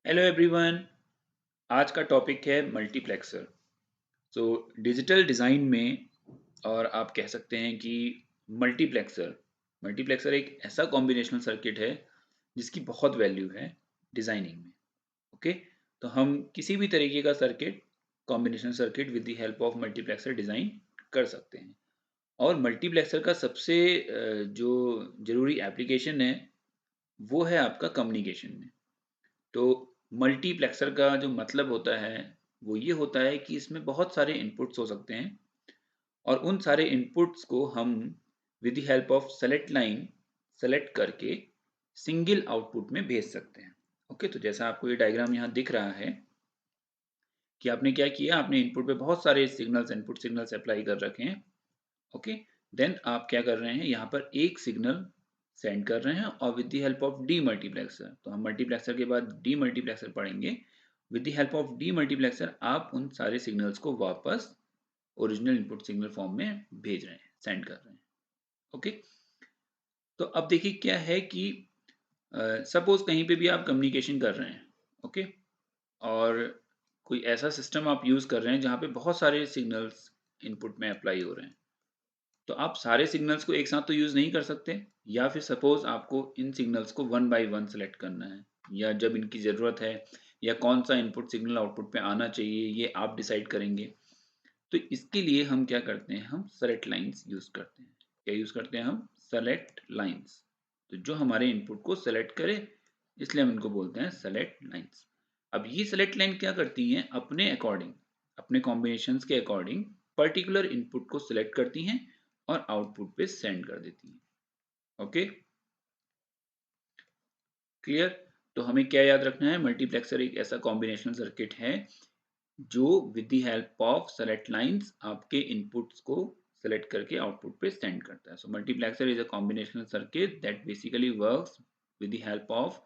Hello everyone. आज का topic है मल्टीप्लेक्सर। सो डिजिटल डिज़ाइन में और आप कह सकते हैं कि मल्टीप्लेक्सर मल्टीप्लेक्सर एक ऐसा कॉम्बिनेशनल सर्किट है जिसकी बहुत वैल्यू है डिज़ाइनिंग में। ओके, तो हम किसी भी तरीके का circuit combinational circuit with the help of multiplexer design कर सकते हैं। और मल्टीप्लेक्सर का सबसे जो ज़रूरी एप्लीकेशन है वो है आपका कम्युनिकेशन में। तो मल्टीप्लेक्सर का जो मतलब होता है वो ये होता है कि इसमें बहुत सारे इनपुट्स हो सकते हैं और उन सारे इनपुट्स को हम with the help of select line select करके सिंगल आउटपुट में भेज सकते हैं। ओके, तो जैसा आपको ये डायग्राम यहाँ दिख रहा है कि आपने क्या किया, आपने इनपुट पे बहुत सारे सिग्नल्स इनपुट सिग्नल्स अप्लाई कर रखे हैं। ओके, देन आप क्या कर रहे हैं, यहाँ पर एक सिग्नल सेंड कर रहे हैं और with the help of D multiplexer, तो हम मल्टीप्लेक्सर के बाद डी मल्टीप्लेक्सर पढ़ेंगे। With the help of D multiplexer आप उन सारे सिग्नल्स को वापस ओरिजिनल इनपुट सिग्नल फॉर्म में भेज रहे हैं, सेंड कर रहे हैं। ओके, तो अब देखिए क्या है कि सपोज कहीं पे भी आप कम्युनिकेशन कर रहे हैं। ओके, और कोई ऐसा सिस्टम आप यूज़ कर रहे हैं जहाँ पे बहुत सारे सिग्नल्स इनपुट में अप्लाई हो रहे हैं, तो आप सारे सिग्नल्स को एक साथ तो यूज़ नहीं कर सकते, या फिर सपोज आपको इन सिग्नल्स को वन बाय वन सेलेक्ट करना है, या जब इनकी ज़रूरत है, या कौन सा इनपुट सिग्नल आउटपुट पे आना चाहिए ये आप डिसाइड करेंगे। तो इसके लिए हम क्या करते हैं, हम सेलेक्ट लाइंस यूज़ करते हैं। क्या यूज़ करते हैं हम? Select lines. तो जो हमारे इनपुट को सेलेक्ट करे, इसलिए हम इनको बोलते हैं सेलेक्ट लाइंस। अब ये सेलेक्ट लाइन क्या करती हैं, अपने अकॉर्डिंग, अपने कॉम्बिनेशंस के अकॉर्डिंग पर्टिकुलर इनपुट को सिलेक्ट करती हैं और आउटपुट पे सेंड कर देती हैं। Okay, clear? तो हमें क्या याद रखना है, मल्टीप्लेक्सर एक ऐसा कॉम्बिनेशनल सर्किट है जो with the help of select lines आपके इनपुट्स को सेलेक्ट करके आउटपुट पे सेंड करता है। So multiplexer is a combinational circuit that basically works with the help of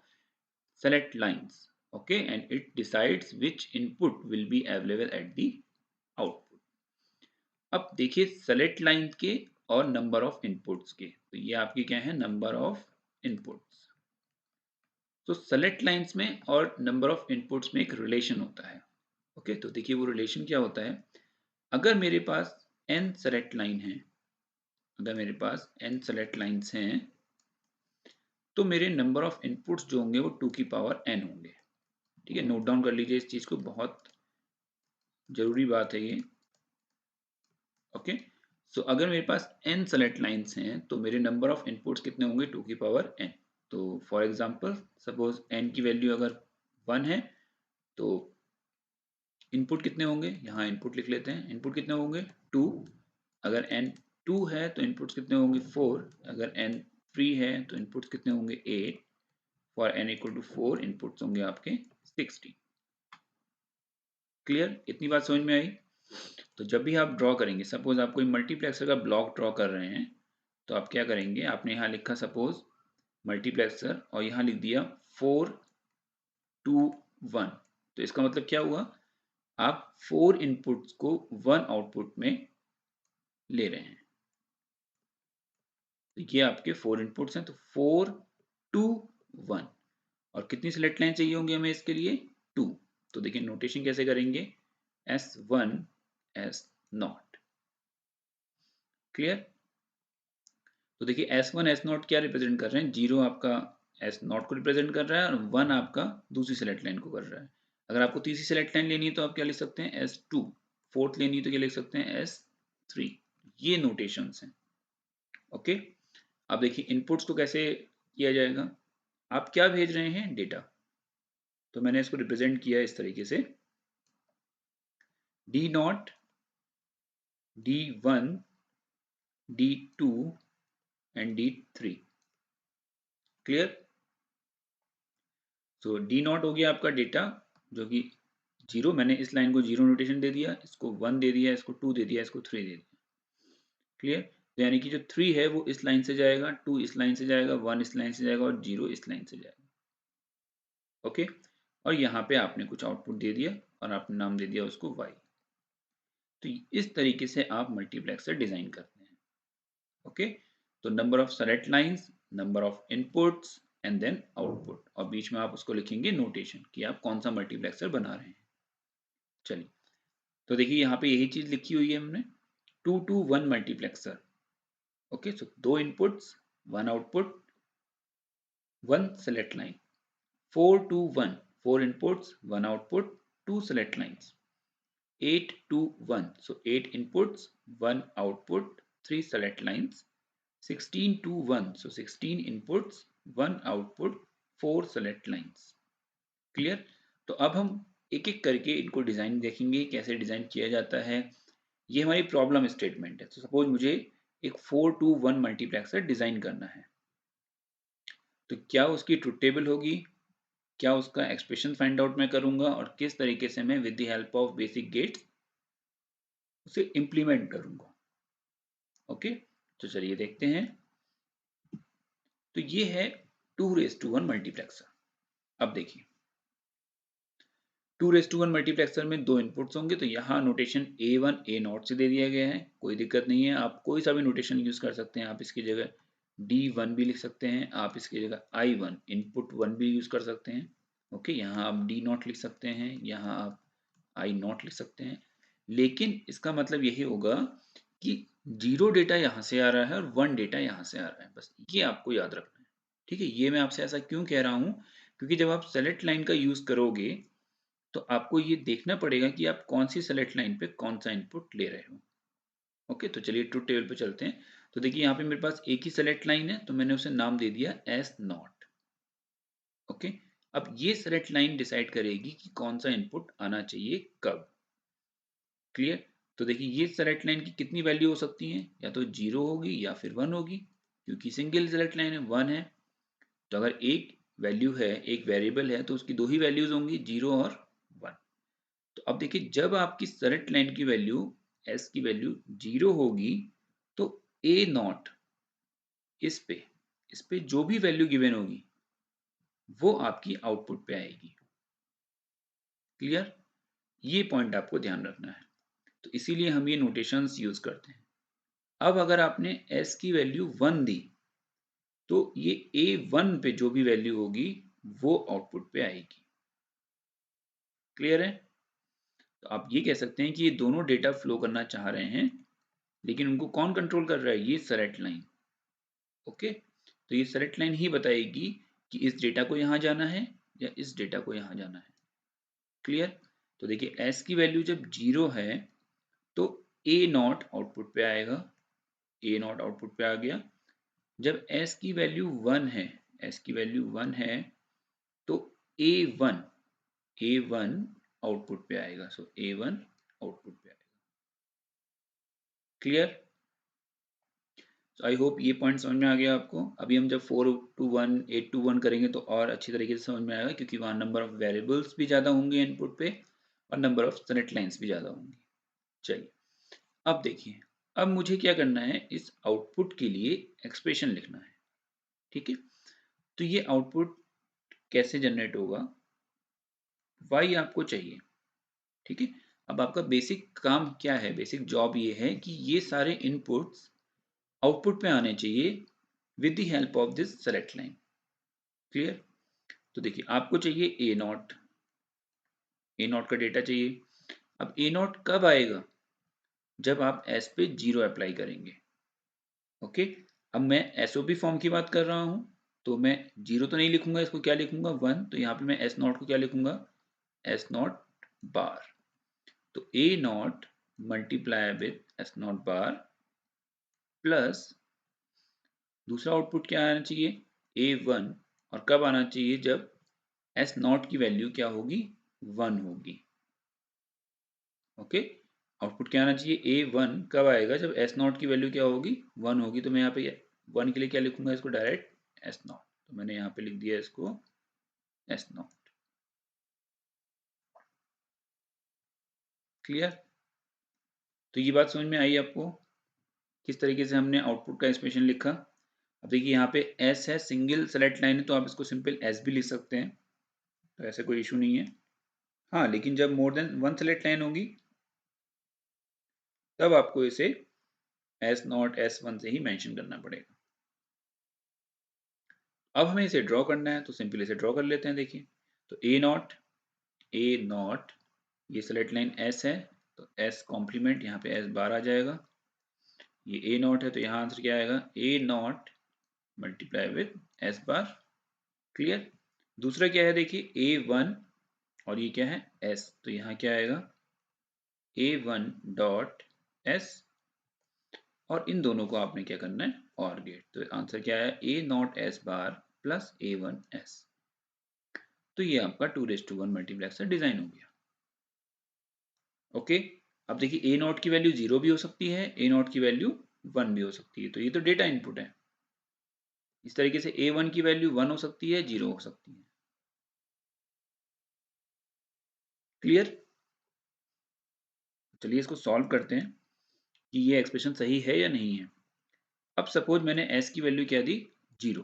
select lines, okay, and it decides which input will be available at the output. अब देखिए select line के और number of inputs के, तो ये आपके क्या है, नंबर ऑफ इनपुट्स। तो सेलेक्ट लाइंस में और नंबर ऑफ इनपुट्स में एक रिलेशन होता है। ओके, तो देखिए वो रिलेशन क्या होता है, अगर मेरे पास n सेलेक्ट लाइन है, अगर मेरे पास n सेलेक्ट लाइंस हैं, तो मेरे नंबर ऑफ इनपुट्स जो होंगे वो 2 की पावर n होंगे। ठीक है, नोट डाउन कर लीजिए इस चीज को, बहुत जरूरी बात है ये। ओके, सो अगर मेरे पास n सेलेक्ट लाइंस हैं तो मेरे नंबर ऑफ इनपुट्स कितने होंगे, 2 की पावर n। तो फॉर एग्जांपल सपोज n की वैल्यू अगर 1 है, तो इनपुट कितने होंगे, यहाँ इनपुट लिख लेते हैं, इनपुट कितने होंगे 2। अगर n 2 है तो इनपुट्स कितने होंगे 4। अगर n 3 है तो इनपुट्स कितने होंगे 8। For n equal to 4 inputs होंगे आपके 60। क्लियर, इतनी बात समझ में आई? तो जब भी आप ड्रॉ करेंगे, सपोज आप कोई मल्टीप्लेक्सर का ब्लॉक ड्रॉ कर रहे हैं, तो आप क्या करेंगे, आपने यहाँ लिखा सपोज मल्टीप्लेक्सर और यहाँ लिख दिया 4 2 1, तो इसका मतलब क्या हुआ, आप 4 इनपुट्स को 1 आउटपुट में ले रहे हैं। तो ये आपके 4 इनपुट्स हैं, तो 4 2 1। और कितनी सेलेक्ट लाइन चाहिए होंगी हमें इसके लिए, 2। तो देखिए नोटेशन कैसे करेंगे, S1 S0। क्लियर? तो देखिए S1 S0 क्या रिप्रेजेंट कर रहे हैं, 0 आपका S0 को रिप्रेजेंट कर रहा है और 1 आपका दूसरी सेलेक्ट लाइन को कर रहा है। अगर आपको तीसरी सेलेक्ट लाइन लेनी है तो आप क्या लिख सकते हैं, S2। फोर्थ लेनी है तो क्या लिख सकते हैं, S3। ये नोटेशंस हैं। ओके, अब देखिए इनपुट्स को कैसे किया जाएगा, आप क्या भेज रहे हैं, डेटा। तो मैंने इसको रिप्रेजेंट किया इस तरीके से, D0 D1 D2 and D3। Clear? So D0 हो गया आपका डेटा, जो कि 0, मैंने इस लाइन को 0 नोटेशन दे दिया, इसको 1 दे दिया, इसको 2 दे दिया, इसको 3 दे दिया। क्लियर? तो यानी कि जो 3 है वो इस लाइन से जाएगा, 2 इस लाइन से जाएगा, 1 इस लाइन से जाएगा और 0 इस लाइन से जाएगा। ओके, और यहाँ पे आपने कुछ आउटपुट दे दिया और आपने नाम दे दिया उसको y। तो इस तरीके से आप मल्टीप्लेक्सर डिजाइन करते हैं। ओके, तो number of select lines, number of inputs, and then output, और बीच में आप उसको लिखेंगे नोटेशन कि आप कौन सा मल्टीप्लेक्सर बना रहे हैं। चलिए, तो देखिए यहाँ पे यही चीज लिखी हुई है हमने, 2 to 1 multiplexer. Okay, so 2 inputs, 1 output, 1 select line, 4 to 1, 4 inputs, 1 output, 2 select lines, 8 to 1, so 8 inputs, 1 output, 3 select lines, 16 to 1, so 16 inputs, 1 output, 4 select lines। Clear? तो अब हम एक एक करके इनको डिजाइन देखेंगे, कैसे डिजाइन किया जाता है। ये हमारी प्रॉब्लम स्टेटमेंट है। तो सपोज मुझे एक 4 to 1 मल्टीप्लेक्सर डिजाइन करना है, तो क्या उसकी ट्रुथ टेबल होगी, क्या उसका एक्सप्रेशन फाइंड आउट मैं करूंगा, और किस तरीके से मैं with the help of basic gates उसे इंप्लीमेंट करूंगा। ओके, तो चलिए देखते हैं। तो ये है 2:1 मल्टीप्लेक्सर। अब देखिए, 2:1 मल्टीप्लेक्सर में 2 इनपुट्स होंगे, तो यहाँ नोटेशन A1 A0 से दे दिया गया है, कोई दिक्कत नहीं है, आप कोई सा भी नोटेशन यूज कर सकते हैं। आप इसकी जगह D1 भी लिख सकते हैं, आप इसकी जगह I1 इनपुट 1 भी यूज कर सकते हैं। ओके, यहाँ आप D0 लिख सकते हैं, यहाँ आप I0 लिख सकते हैं, लेकिन इसका मतलब यही होगा कि 0 डेटा यहाँ से आ रहा है और 1 डेटा यहाँ से आ रहा है, बस ये आपको याद रखना है। ठीक है, ये मैं आपसे ऐसा क्यों कह रहा हूँ, क्योंकि जब आप सेलेक्ट लाइन का यूज करोगे तो आपको ये देखना पड़ेगा कि आप कौन सी सेलेक्ट लाइन पे कौन सा इनपुट ले रहे हो। ओके, तो चलिए ट्रुथ टेबल पे चलते हैं। तो देखिए यहाँ पे मेरे पास एक ही सेलेक्ट लाइन है, तो मैंने उसे नाम दे दिया S0। ओके, अब ये सेलेक्ट लाइन डिसाइड करेगी कि कौन सा इनपुट आना चाहिए कब। क्लियर? तो देखिए ये सेलेक्ट लाइन की कितनी वैल्यू हो सकती है, या तो 0 होगी या फिर 1 होगी, क्योंकि सिंगल सेलेक्ट लाइन है, 1 है। तो अगर एक वैल्यू है, एक वेरिएबल है, तो उसकी दो ही वैल्यूज होंगी, 0 और 1। तो अब देखिए, जब आपकी सेलेक्ट लाइन की वैल्यू s की वैल्यू 0 होगी, तो A0 इस पे जो भी वैल्यू गिवन होगी वो आपकी आउटपुट पे आएगी। क्लियर? ये पॉइंट आपको ध्यान रखना है, तो इसीलिए हम ये नोटेशंस यूज करते हैं। अब अगर आपने s की वैल्यू 1 दी, तो ये A1 पे जो भी वैल्यू होगी वो आउटपुट पे आएगी। क्लियर है? तो आप ये कह सकते हैं कि ये दोनों डेटा फ्लो करना चाह रहे हैं, लेकिन उनको कौन कंट्रोल कर रहा है, ये सेलेक्ट लाइन। ओके, तो ये सेलेक्ट लाइन ही बताएगी कि इस डेटा को यहाँ जाना है या इस डेटा को यहाँ जाना है। क्लियर? तो देखिए s की वैल्यू जब 0 है तो A0 आउटपुट पे आएगा, A0 आउटपुट पे आ गया। जब s की वैल्यू 1 है, s की वैल्यू 1 है, तो A1 आउटपुट पे आएगा, सो A1 आउटपुट पे आएगा। क्लियर? आई होप ये पॉइंट समझ में आ गया आपको। अभी हम जब 4 to 1 8 to 1 करेंगे तो और अच्छी तरीके से समझ में आएगा, क्योंकि वहाँ नंबर ऑफ वेरिएबल्स भी ज़्यादा होंगे इनपुट पे और नंबर ऑफ सेलेक्ट लाइन्स भी ज़्यादा होंगी। चलिए, अब देखिए, अब मुझे क्या करना है, इस आउटपुट के लिए एक्सप्रेशन लिखना है। ठीक है, तो ये आउटपुट कैसे जनरेट होगा, वाई आपको चाहिए। ठीक है, अब आपका बेसिक काम क्या है, बेसिक जॉब ये है कि ये सारे इनपुट्स आउटपुट पे आने चाहिए with the help of this select line. Clear? तो देखिए, आपको चाहिए ए नॉट का डेटा चाहिए। अब A0 कब आएगा, जब आप S पे 0 अप्लाई करेंगे। ओके, अब मैं SOP फॉर्म की बात कर रहा हूं, तो मैं 0 तो नहीं लिखूंगा, इसको क्या लिखूंगा, 1। तो यहाँ पे मैं S0 को क्या लिखूंगा, S0 बार। तो A0 multiply with S0 bar plus दूसरा आउटपुट क्या आना चाहिए, A1, और कब आना चाहिए, जब S0 की वैल्यू क्या होगी, 1 होगी। ओके, आउटपुट क्या आना चाहिए, A1 कब आएगा, जब S0 की वैल्यू क्या होगी, 1 होगी। तो मैं यहाँ पे 1 के लिए क्या लिखूंगा, इसको डायरेक्ट S0। तो मैंने यहाँ पे लिख दिया इसको S0। क्लियर? तो ये बात समझ में आई आपको, किस तरीके से हमने आउटपुट का एक्सप्रेशन लिखा। अब देखिए, यहाँ पे S है, सिंगल सेलेक्ट लाइन है, तो आप इसको सिंपल S भी लिख सकते हैं, तो ऐसा कोई इशू नहीं है। हाँ, लेकिन जब मोर देन 1 सेलेक्ट लाइन होगी, तब आपको इसे S0 S1 से ही मेंशन करना पड़ेगा। अब हमें इसे ड्रॉ करना है तो सिंपल इसे ड्रॉ कर लेते हैं। देखिए, तो ए नॉट, ये सेलेक्ट लाइन एस है, तो एस कॉम्प्लीमेंट, यहाँ पे एस बार आ जाएगा। ये ए नॉट है तो यहाँ आंसर क्या आएगा, A naught multiply with S bar. Clear. दूसरा क्या है, देखिए A1 और ये क्या है S, तो यहाँ क्या आएगा A1 डॉट S, और इन दोनों को आपने क्या करना है और गेट, तो आंसर क्या है A not S bar plus A1 S। तो ये आपका 2:1 मल्टीप्लेक्सर डिजाइन हो गया। ओके, अब देखिए A नॉट की वैल्यू 0 भी हो सकती है, A नॉट की वैल्यू 1 भी हो सकती है, तो ये तो डेटा इनपुट है। इस तरीके से A1 की वैल्यू 1 हो सकती है, 0 हो सकती है। क्लियर। चलिए इसको सॉल्व करते हैं कि ये एक्सप्रेशन सही है या नहीं है। अब सपोज मैंने s की वैल्यू क्या दी, 0,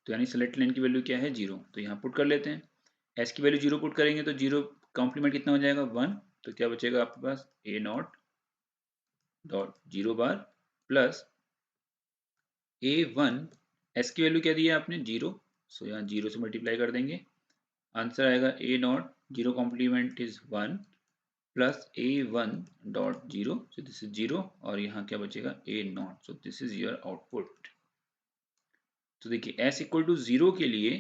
तो यानी सेलेक्ट लाइन की वैल्यू क्या है 0, तो यहाँ पुट कर लेते हैं। s की वैल्यू 0 पुट करेंगे तो 0 कॉम्प्लीमेंट कितना हो जाएगा 1, तो क्या बचेगा आपके पास A naught dot 0 bar plus A1, s की वैल्यू क्या दी है आपने 0, सो यहाँ 0 से मल्टीप्लाई कर देंगे, आंसर आएगा A naught 0 complement is 1 plus A1 dot 0, so this is 0, और यहाँ क्या बचेगा A naught, so this is your output. तो देखिए s इक्वल टू 0 के लिए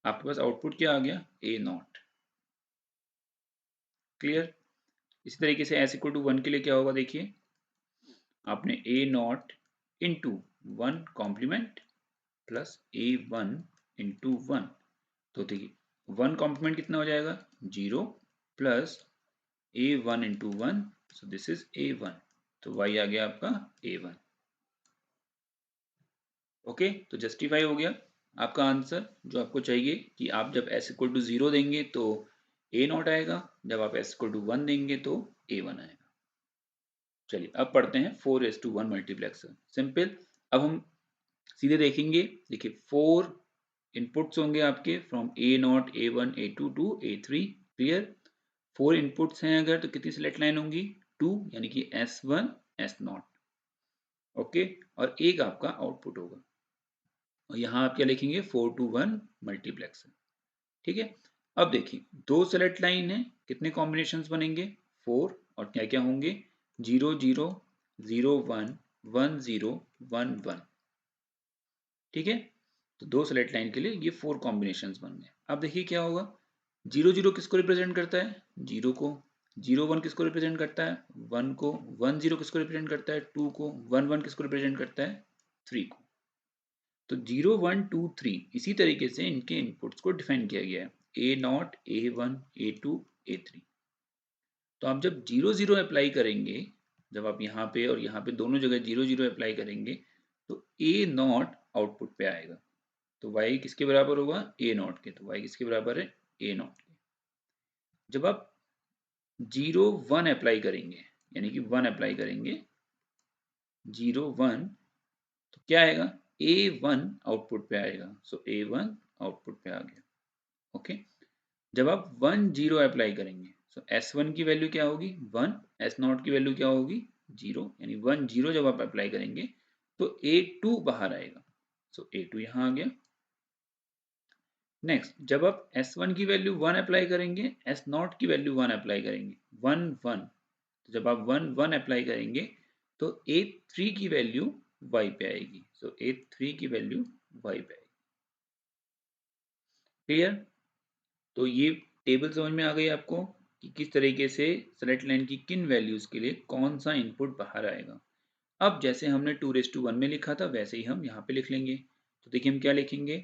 आपके पास आउटपुट क्या आ गया, ए नॉट। क्लियर। इसी तरीके से s इक्वल टू 1 के लिए क्या होगा, देखिए आपने A naught into 1 complement plus A1 into 1, तो देखिए 1 कॉम्प्लीमेंट कितना हो जाएगा 0 plus A1 into 1, so this is A1, तो y आ गया आपका A1। ओके, तो जस्टिफाई हो गया आपका आंसर जो आपको चाहिए कि आप जब s इक्वल टू 0 देंगे तो ए नॉट आएगा, जब आप s इक्वल टू 1 देंगे तो A1 आएगा। चलिए अब पढ़ते हैं 4:1 मल्टीप्लेक्सर। सिंपल, अब हम सीधे देखेंगे। देखिए 4 इनपुट्स होंगे आपके from A0, A1, A2 to A3। Clear. 4 inputs हैं अगर तो कितनी सेलेक्ट लाइन होंगी 2, यानी कि S1 S0। ओके, और एक आपका आउटपुट होगा, और यहाँ आप क्या लिखेंगे 4:1 मल्टीप्लेक्सर। ठीक है। अब देखिए दो सेलेक्ट लाइन है, कितने कॉम्बिनेशंस बनेंगे 4, और क्या क्या होंगे 0 0 0 1 1 0 1 1। ठीक है, तो दो सेलेक्ट लाइन के लिए ये 4 कॉम्बिनेशंस बन गए। अब देखिए क्या होगा, 0 0 किसको रिप्रेजेंट करता है 0 को, 0 1 किसको रिप्रेजेंट करता है 1 को, 1 0 किसको रिप्रेजेंट करता है 2 को, 1 1 किसको रिप्रेजेंट करता है 3 को। तो 0 1 2 3 इसी तरीके से इनके इनपुट्स को डिफाइन किया गया है, A0 A1 A2 A3। तो आप जब 0 0 अप्लाई करेंगे, जब आप यहाँ पे और यहाँ पे दोनों जगह 0 0 अप्लाई करेंगे तो A0 आउटपुट पे आएगा। तो y किसके बराबर होगा A0 के, तो y किसके बराबर है A0 के। जब आप 0 1 अप्लाई करेंगे, यानी कि 1 अप्लाई करेंगे 0 1, तो क्या आएगा A1 आउटपुट पे आएगा, सो A1 आउटपुट पे आ गया। ओके, जब आप 1 0 अप्लाई करेंगे, सो S1 की वैल्यू क्या होगी 1, S0 की वैल्यू क्या होगी 0, यानी 1 0 जब आप अप्लाई करेंगे तो A2 बाहर आएगा, सो A2 यहाँ आ गया। नेक्स्ट, जब आप S1 की वैल्यू 1 अप्लाई करेंगे, S0 की वैल्यू 1 अप्लाई करेंगे 1 1, तो जब आप 1 1 अप्लाई करेंगे तो A3 की वैल्यू y पे आएगी, सो A3 की वैल्यू y पे आएगी। क्लियर। तो ये टेबल समझ में आ गई आपको कि किस तरीके से सेलेक्ट लाइन की किन वैल्यूज के लिए कौन सा इनपुट बाहर आएगा। अब जैसे हमने 2:1 में लिखा था वैसे ही हम यहाँ पे लिख लेंगे। तो देखिए हम क्या लिखेंगे,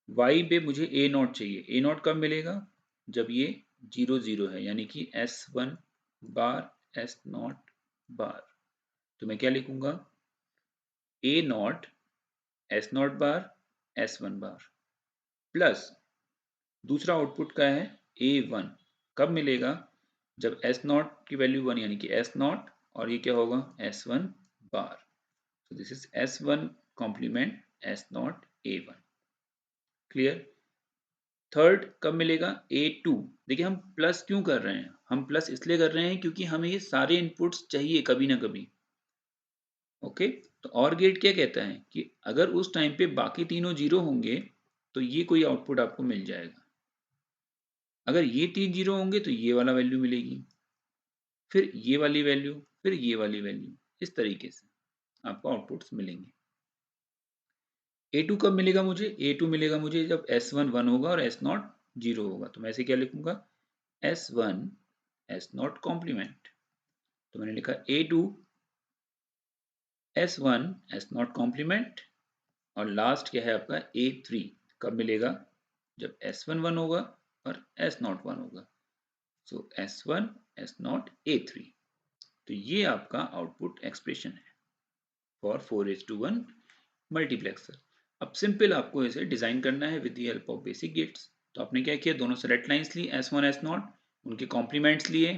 y पे मुझे A0 चाहिए, A0 कब मिलेगा जब ये 0 0 है, यानी कि S1 बार S0 बार। तो मैं क्या लिखूंगा A0 S0 बार S1 बार प्लस दूसरा आउटपुट का है A1 कब मिलेगा जब S0 की वैल्यू 1, यानी कि S0, और ये क्या होगा S1 बार। so this is S1 complement S0 A1। Clear. Third कब मिलेगा A2। देखिए हम प्लस क्यों कर रहे हैं, हम प्लस इसलिए कर रहे हैं क्योंकि हमें ये सारे इनपुट्स चाहिए कभी ना कभी। ओके, तो और गेट क्या कहता है कि अगर उस टाइम पे बाकी तीनों जीरो होंगे तो ये कोई आउटपुट आपको मिल जाएगा। अगर ये 3 जीरो होंगे तो ये वाला वैल्यू मिलेगी, फिर ये वाली वैल्यू, फिर ये वाली वैल्यू। इस तरीके से आपको आउटपुट्स मिलेंगे। A2 कब मिलेगा मुझे? A2 मिलेगा मुझे जब S1 1 होगा और S0 0 होगा। तो मैं ऐसे क्या लिखूंगा? S1 S0 complement. तो मैंने लिखा A2 S1 S0 कॉम्प्लीमेंट, और लास्ट क्या है आपका A3 कब मिलेगा? जब S1 1 होगा और S0 1 होगा। सो S1 S0 A3। तो ये आपका आउटपुट एक्सप्रेशन है फॉर 4:1 मल्टीप्लेक्सर। अब सिंपल आपको इसे डिजाइन करना है with the help of basic gates. तो आपने क्या किया, दोनों सेलेक्ट लाइंस ली S1 S0, उनके कॉम्प्लीमेंट्स लिए,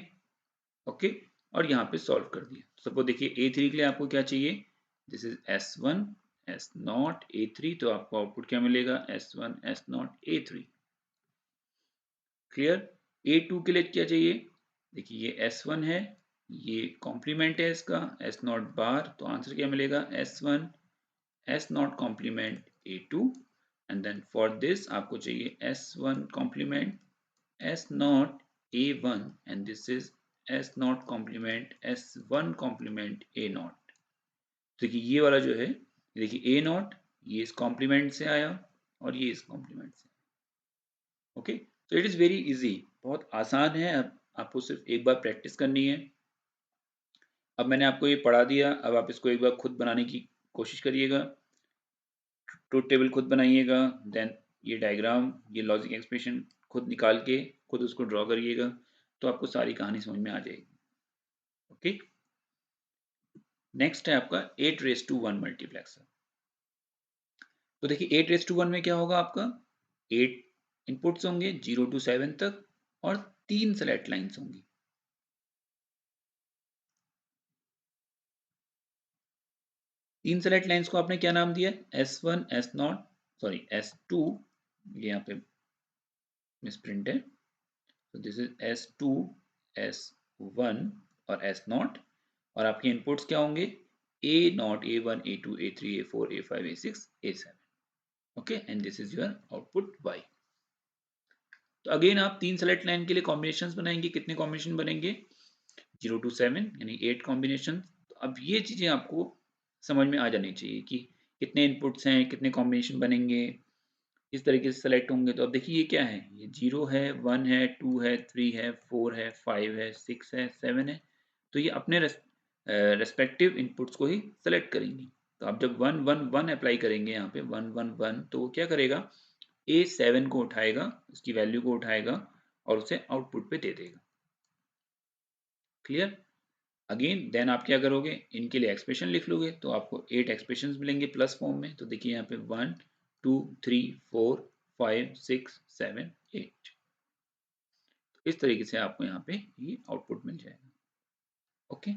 ओके, और यहाँ पे सॉल्व कर दिया। सपोज देखिए A3 के लिए आपको क्या चाहिए, this is S1 S0 A3, तो आपको आउटपुट क्या मिलेगा? S1 S0 A3। Clear? A2 के लिए क्या चाहिए? देखिए ये S1 है, ये कॉम्प्लीमेंट है इसका S0 बार, तो आंसर क्या मिलेगा? S1 S0 complement A2, and then for this आपको चाहिए S1 complement S0 A1, and this is S0 complement S1 complement A0। देखिए ये वाला जो है, देखिए A0 ये इस कॉम्प्लीमेंट से आया और ये इस कॉम्प्लीमेंट से। ओके, तो इट इज़ वेरी इजी, बहुत आसान है। अब आपको सिर्फ एक बार प्रैक्टिस करनी है। अब मैंने आपको ये पढ़ा दिया, अब आप इसको एक बार खुद बनाने की कोशिश करिएगा। ट्रुथ टेबल खुद बनाइएगा, देन ये डायग्राम, ये लॉजिक एक्सप्रेशन खुद निकाल के खुद उसको ड्रॉ करिएगा, तो आपको सारी कहानी समझ में आ जाएगी। ओके, नेक्स्ट है आपका 8:1 मल्टीप्लेक्सर। तो देखिए 8:1 में क्या होगा आपका, 8 इनपुट्स होंगे 0 to 7 तक, और 3 सेलेक्ट लाइन्स होंगी। तीन सेलेक्ट लाइन्स को आपने क्या नाम दिया? S1 S0, सॉरी S2, ये यहाँ पे मिसप्रिंट है, तो दिस इज S2 S1 और S0, और आपके इनपुट्स क्या होंगे? A0 A1 A2 A3 A4 A5 A6 A7। Okay, and this is your output Y। तो अगेन आप तीन सेलेक्ट लाइन के लिए कॉम्बिनेशंस बनाएंगे। कितने कॉम्बिनेशन बनेंगे? 0 to 7 यानी 8 कॉम्बिनेशन। तो अब ये चीज़ें आपको समझ में आ जानी चाहिए कि कितने इनपुट्स हैं, कितने कॉम्बिनेशन बनेंगे, इस तरीके से सेलेक्ट होंगे। तो अब देखिए ये क्या है, ये 0 है, 1 है, 2 है, 3 है, 4 है, 5 है, 6 है, 7 है। तो ये अपने रेस्पेक्टिव इनपुट्स को ही सेलेक्ट करेंगे। तो आप जब 1 1 1 अप्लाई करेंगे यहाँ पे 1 1 1, तो वो क्या करेगा, A7 को उठाएगा, उसकी वैल्यू को उठाएगा और उसे आउटपुट पे दे देगा। क्लियर? अगेन देन आप क्या करोगे, इनके लिए एक्सप्रेशन लिख लोगे, तो आपको 8 एक्सप्रेशन मिलेंगे प्लस फॉर्म में। तो देखिए यहाँ पे 1 2 3 4 5 6 7 8, इस तरीके से आपको यहाँ पे ये आउटपुट मिल जाएगा। ओके,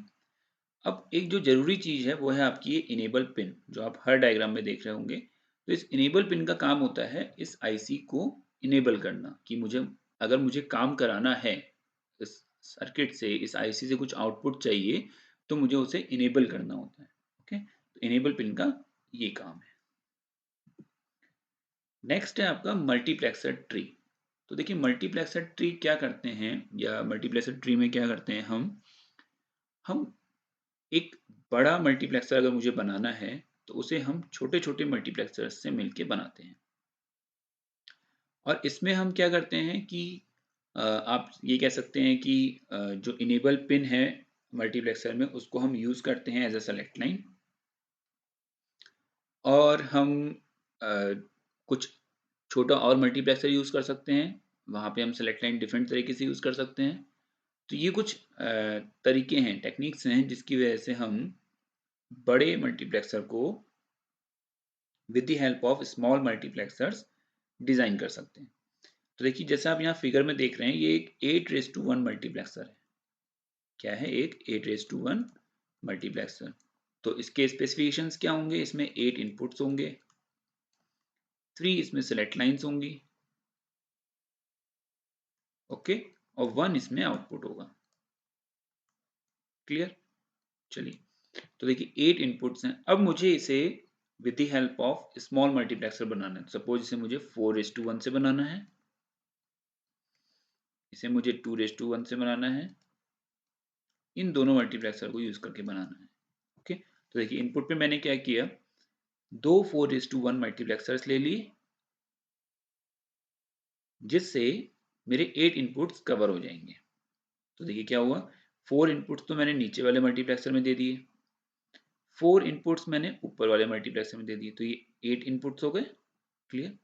अब एक जो जरूरी चीज है वो है आपकी ये इनेबल पिन, जो आप हर डायग्राम में देख रहे होंगे। तो इस इनेबल पिन का काम होता है इस आईसी को इनेबल करना, कि मुझे अगर मुझे काम कराना है इस सर्किट से, इस आईसी से कुछ आउटपुट चाहिए, तो मुझे उसे इनेबल करना होता है। ओके, तो इनेबल पिन का ये काम है। नेक्स्ट है आपका मल्टीप्लेक्सर ट्री। तो देखिए मल्टीप्लेक्सर ट्री क्या करते हैं, या मल्टीप्लेक्सर ट्री में क्या करते हैं, हम एक बड़ा मल्टीप्लेक्सर अगर मुझे बनाना है, तो उसे हम छोटे छोटे मल्टीप्लेक्सर से मिलके बनाते हैं। और इसमें हम क्या करते हैं कि आप ये कह सकते हैं कि जो इनेबल पिन है मल्टीप्लेक्सर में, उसको हम यूज करते हैं एज अ सेलेक्ट लाइन, और हम कुछ छोटा और मल्टीप्लेक्सर यूज कर सकते हैं, वहां पे हम सेलेक्ट लाइन डिफरेंट तरीके से यूज कर सकते हैं। तो ये कुछ तरीके हैं, टेक्निक्स हैं, जिसकी वजह से हम बड़े मल्टीप्लेक्सर को with the help of small multiplexers design कर सकते हैं। तो देखिए जैसे आप यहाँ फिगर में देख रहे हैं, ये एक 8:1 मल्टीप्लेक्सर है। क्या है? एक 8:1 मल्टीप्लेक्सर। तो इसके स्पेसिफिकेशंस क्या होंगे, इसमें 8 इनपुट्स होंगे, 3 इसमें सेलेक्ट लाइंस होंगी, ओके, और 1 इसमें आउटपुट होगा। क्लियर? चलिए, तो देखिए 8 इनपुट्स हैं। अब मुझे इसे with the help of small multiplexer बनाना है। सपोज इसे मुझे 4:1 से बनाना है, इसे मुझे 2:1 से बनाना है, इन दोनों मल्टीप्लेक्सर को यूज करके बनाना है। ओके, तो देखिए इनपुट में मैंने क्या किया, दो 4:1 मल्टीप्लेक्सर्स ले लिए, जिससे मेरे 8 इनपुट्स कवर हो जाएंगे। तो देखिए क्या हुआ, 4 इनपुट्स तो मैंने नीचे वाले मल्टीप्लेक्सर में दे दिए, 4 इनपुट्स मैंने ऊपर वाले मल्टीप्लेक्सर में दे दिए, तो ये 8 इनपुट्स हो गए। क्लियर।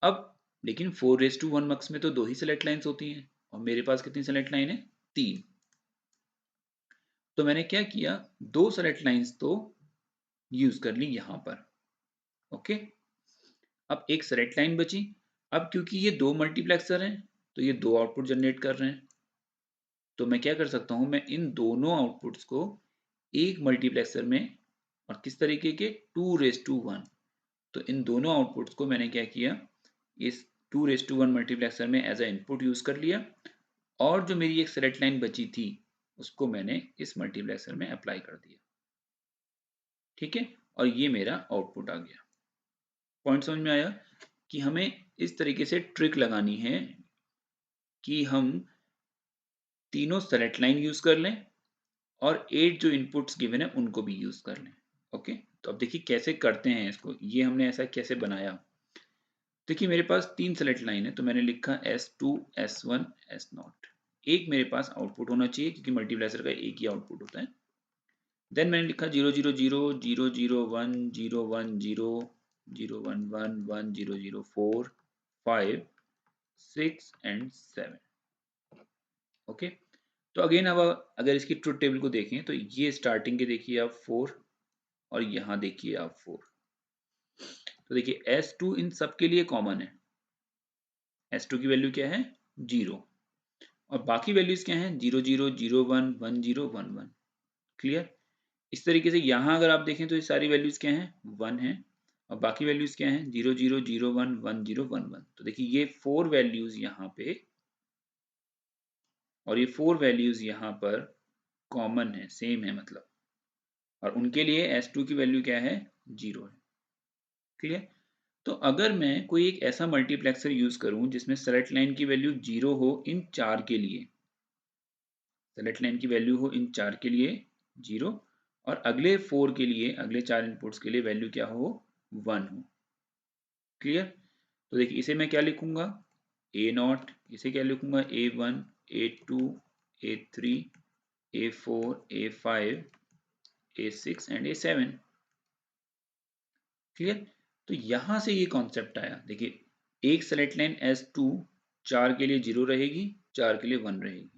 अब लेकिन 4:1 मक्स में तो 2 ही सेलेक्ट लाइन्स होती हैं, और मेरे पास कितनी सेलेक्ट लाइन है, 3। तो मैंने क्या किया, 2 सेलेक्ट लाइन्स तो यूज कर ली यहां पर। ओके, अब एक सेलेक्ट लाइन बची। अब क्योंकि ये 2 मल्टीप्लेक्सर हैं, तो ये 2 आउटपुट जनरेट कर रहे हैं, तो मैं क्या कर सकता हूं, मैं इन दोनों आउटपुट्स को एक मल्टीप्लेक्सर में, और किस तरीके के, 2:1। तो इन दोनों आउटपुट्स को मैंने क्या किया, इस 2:1 मल्टीप्लेक्सर में एज अ इनपुट यूज कर लिया, और जो मेरी एक सेलेक्ट लाइन बची थी उसको मैंने इस मल्टीप्लेक्सर में अप्लाई कर दिया। ठीक है, और ये मेरा आउटपुट आ गया। पॉइंट समझ में आया कि हमें इस तरीके से ट्रिक लगानी है कि हम तीनों सेलेक्ट लाइन यूज कर लें, और 8 जो इनपुट्स गिवन है उनको भी यूज कर लें। ओके, तो अब देखिए कैसे करते हैं इसको, ये हमने ऐसा कैसे बनाया। देखिए मेरे पास 3 सेलेक्ट लाइन है, तो मैंने लिखा S2 S1 S0। एक मेरे पास आउटपुट होना चाहिए, क्योंकि मल्टीप्लेक्सर का एक ही आउटपुट होता है। देन मैंने लिखा 0 0 0 0 0 1 0 1 0 0 1 1 1 0 0 4 5 6 एंड 7। ओके, तो अगेन अब अगर इसकी ट्रुथ टेबल को देखें, तो ये स्टार्टिंग के देखिए आप 4, और यहाँ देखिए आप 4। तो देखिए S2 इन सब के लिए कॉमन है, S2 की वैल्यू क्या है, 0, और बाकी वैल्यूज क्या हैं, 0 0 0 1 1 0 1 1। क्लियर। इस तरीके से यहाँ अगर आप देखें तो ये सारी वैल्यूज क्या हैं, 1 है, और बाकी वैल्यूज क्या हैं, 0 0 0 1 1 0 1 1। तो देखिए ये 4 वैल्यूज यहाँ पे, और ये 4 वैल्यूज यहाँ पर कॉमन है, सेम है मतलब, और उनके लिए S2 की वैल्यू क्या है, 0 है। क्लियर। तो अगर मैं कोई एक ऐसा मल्टीप्लेक्सर यूज करूं जिसमें सेलेक्ट लाइन की वैल्यू 0 हो इन 4 के लिए, सेलेक्ट लाइन की वैल्यू हो इन 4 के लिए 0, और अगले 4 के लिए, अगले 4 इनपुट्स के लिए वैल्यू क्या हो, 1 हो। क्लियर। तो देखिए इसे मैं क्या लिखूंगा, A0, इसे क्या लिखूंगा, A1 A2 A3 A4 A5 A6 and A7। Clear. तो यहां से ये कॉन्सेप्ट आया। देखिए एक सेलेक्ट लाइन S2 4 के लिए 0 रहेगी, 4 के लिए 1 रहेगी।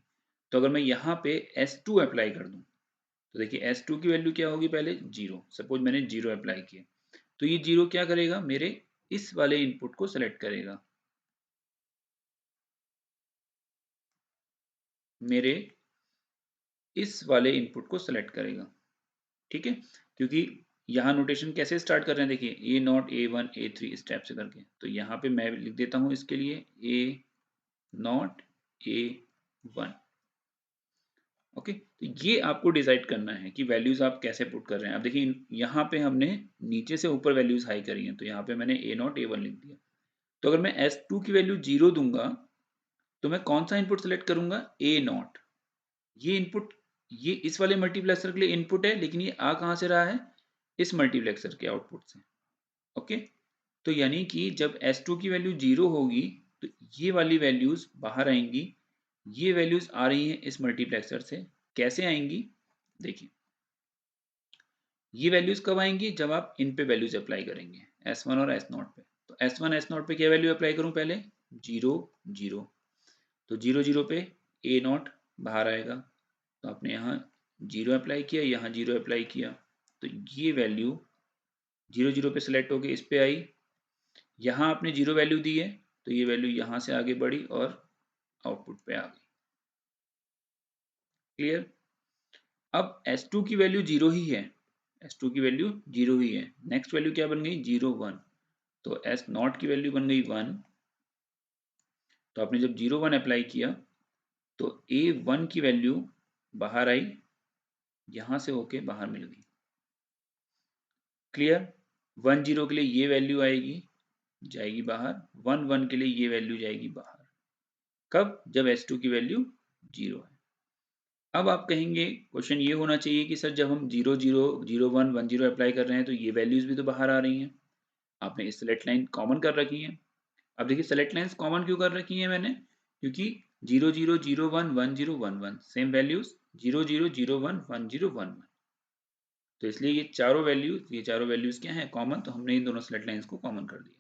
तो अगर मैं यहाँ पे S2 अप्लाई कर दूं, तो देखिए S2 की वैल्यू क्या होगी, पहले 0, सपोज मैंने 0 अप्लाई किया, तो ये 0 क्या करेगा, मेरे इस वाले इनपुट को सेलेक्ट करेगा, मेरे इस वाले इनपुट को सेलेक्ट करेगा। ठीक है, क्योंकि यहाँ नोटेशन कैसे स्टार्ट कर रहे हैं, देखिए A0 A1 A3 स्टेप से करके, तो यहाँ पे मैं लिख देता हूँ इसके लिए A0 A1। ओके, तो ये आपको डिसाइड करना है कि वैल्यूज आप कैसे पुट कर रहे हैं। अब देखिए यहाँ पे हमने नीचे से ऊपर वैल्यूज हाई करी हैं, तो यहाँ पे मैंने A0 A1 लिख दिया। तो अगर मैं S2 की वैल्यू 0 दूंगा, तो मैं कौन सा इनपुट सेलेक्ट करूंगा, A0। ये इनपुट, ये इस वाले मल्टीप्लेक्सर के लिए इनपुट है, लेकिन ये आ कहाँ से रहा है, इस मल्टीप्लेक्सर के आउटपुट से। ओके, तो यानी कि जब S2 की वैल्यू 0 होगी, तो ये वाली वैल्यूज बाहर आएंगी, ये वैल्यूज आ रही हैं इस मल्टीप्लेक्सर से। कैसे आएंगी, देखिए ये वैल्यूज कब आएंगी, जब आप इन पे वैल्यूज अप्लाई करेंगे, S1 और S0 पे। तो S1 S0 पे क्या वैल्यू अप्लाई करूं, पहले 0 0, तो 0 0 पे A0 बाहर आएगा, तो आपने यहाँ 0 अप्लाई किया, यहाँ 0 अप्लाई किया, तो ये वैल्यू 0 0 पे सिलेक्ट होके इस पे आई, यहाँ आपने 0 वैल्यू दी है, तो ये वैल्यू यहाँ से आगे बढ़ी और आउटपुट पे आ गई। क्लियर। अब S2 की वैल्यू 0 ही है, S2 की वैल्यू 0 ही है, नेक्स्ट वैल्यू क्या बन गई, 0 1, तो S0 की वैल्यू बन गई 1। तो आपने जब 0 1 अप्लाई किया, तो A1 की वैल्यू बाहर आई, यहां से होके बाहर मिल गई। क्लियर। 1 0 के लिए ये वैल्यू आएगी, जाएगी बाहर, 1 1 के लिए ये वैल्यू जाएगी बाहर। कब? जब S2 की वैल्यू 0 है। अब आप कहेंगे क्वेश्चन ये होना चाहिए कि सर जब हम 0 0 0 1 1 0 अप्लाई कर रहे हैं तो ये वैल्यूज भी तो बाहर आ रही हैं। आपने इस सेलेक्ट लाइन कॉमन कर रखी है। अब देखिए सेलेक्ट लाइंस कॉमन क्यों कर रखी है मैंने, क्योंकि 0 0 0 1 1 0 1 1 सेम वैल्यूज, 0 0 0 1 1 0 1 1, तो इसलिए ये चारों वैल्यूज क्या हैं, कॉमन, तो हमने इन दोनों सेलेक्ट लाइंस को कॉमन कर दिया।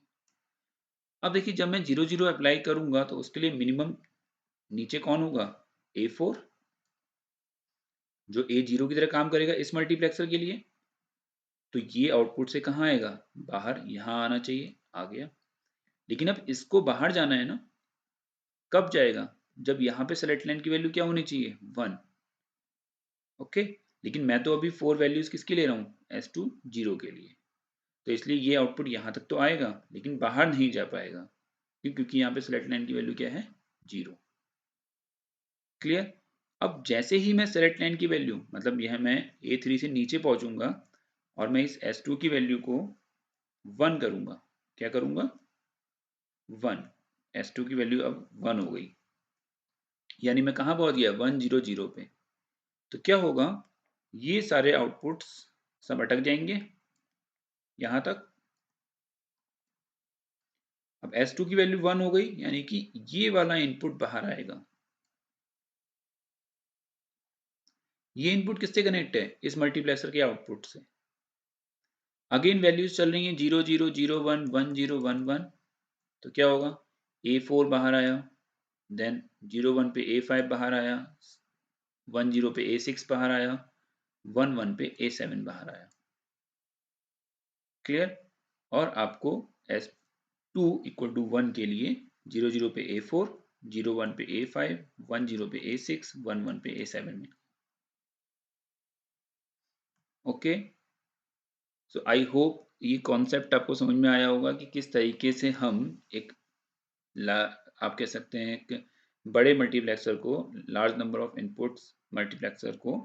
अब देखिए जब मैं 0 0 अप्लाई करूंगा तो उसके लिए मिनिमम नीचे कौन होगा, A4, जो A0 की तरह काम करेगा इस मल्टीप्लेक्सर के लिए। तो ये आउटपुट से कहाँ आएगा, बाहर, यहाँ आना चाहिए, आ गया। लेकिन अब इसको बाहर जाना है ना, कब जाएगा, जब यहाँ पे सेलेक्ट लाइन की वैल्यू क्या होनी चाहिए, 1। ओके, लेकिन मैं तो अभी 4 वैल्यूज किसके ले रहा हूँ, S2 0 के लिए, तो इसलिए ये आउटपुट यहाँ तक तो आएगा लेकिन बाहर नहीं जा पाएगा। क्यों? क्योंकि यहाँ पे सेलेक्ट लाइन की वैल्यू क्या है, 0। क्लियर? अब जैसे ही मैं सेलेक्ट लाइन की वैल्यू, मतलब यह मैं A3 से नीचे पहुंचूंगा और मैं इस S2 की वैल्यू को 1 करूंगा, क्या करूंगा, 1, S2 की वैल्यू अब 1 हो गई, यानी मैं कहाँ पहुंच गया, 1 0 0 पे। तो क्या होगा, ये सारे आउटपुट्स सब अटक जाएंगे यहां तक। अब S2 की वैल्यू 1 हो गई, यानी कि ये वाला इनपुट बाहर आएगा। ये इनपुट किससे कनेक्ट है, इस मल्टीप्लेक्सर के आउटपुट से। अगेन वैल्यूज चल रही हैं 0 0 0 1 1 0 1 1, तो क्या होगा, A4 बाहर आया, देन 0 1 पे A5 बाहर आया, 1 0 पे A6 बाहर आया, 1 1 पे A7 बाहर आया। क्लियर? और आपको S2 इक्वल टू 1 के लिए 0 0 पे A4, 0 1 पे A5, 1 0 पे A6, 1 1 पे A7 में। ओके, सो आई होप ये कॉन्सेप्ट आपको समझ में आया होगा कि किस तरीके से हम एक ला आप कह सकते हैं कि बड़े मल्टीप्लेक्सर को, large number of inputs multiplexer को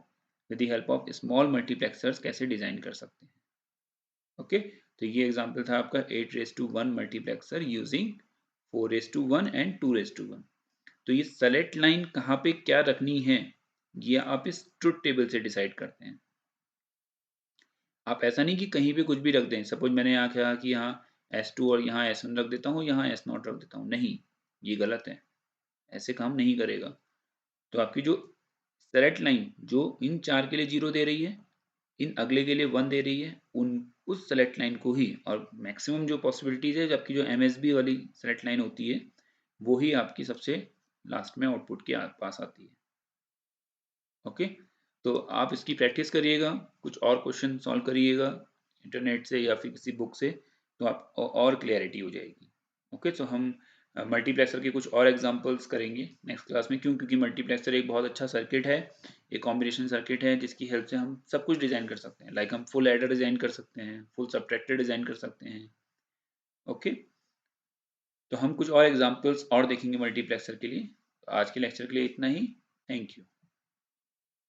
with the help of small multiplexers कैसे डिजाइन कर सकते हैं। ओके, तो ये एग्जांपल था आपका 8:1 मल्टीप्लेक्सर यूजिंग 4:1 एंड 2:1। तो ये सेलेक्ट लाइन कहाँ पे क्या रखनी है, ये आप इस ट्रुथ टेबल से डिसाइड करते हैं। आप ऐसा नहीं कि कहीं पे कुछ भी रख दें, सपोज मैंने यहाँ कहा कि यहाँ S2 और यहाँ S1 रख देता हूँ, यहाँ S0 रख देता हूँ, नहीं, ये गलत है, ऐसे काम नहीं करेगा। तो आपकी जो सेलेक्ट लाइन जो इन चार के लिए 0 दे रही है, इन अगले के लिए 1 दे रही है, उन उस सेलेक्ट लाइन को ही, और मैक्सिमम जो पॉसिबिलिटीज है, जबकि जो MSB वाली सेलेक्ट लाइन होती है वो ही आपकी सबसे लास्ट में आउटपुट के पास आती है। ओके, तो आप इसकी प्रैक्टिस करिएगा, कुछ और क्वेश्चन सॉल्व करिएगा इंटरनेट से या फिर किसी बुक से, तो आप और क्लियरिटी हो जाएगी। ओके, तो हम मल्टीप्लेक्सर के कुछ और एग्जांपल्स करेंगे नेक्स्ट क्लास में। क्यों? क्योंकि मल्टीप्लेक्सर एक बहुत अच्छा सर्किट है, एक कॉम्बिनेशन सर्किट है जिसकी हेल्प से हम सब कुछ डिज़ाइन कर सकते हैं। लाइक हम फुल एडर डिज़ाइन कर सकते हैं, फुल सबट्रैक्टर डिज़ाइन कर सकते हैं। ओके, तो हम कुछ और एग्जांपल्स और देखेंगे मल्टीप्लेक्सर के लिए। तो आज के लेक्चर के लिए इतना ही। Thank you.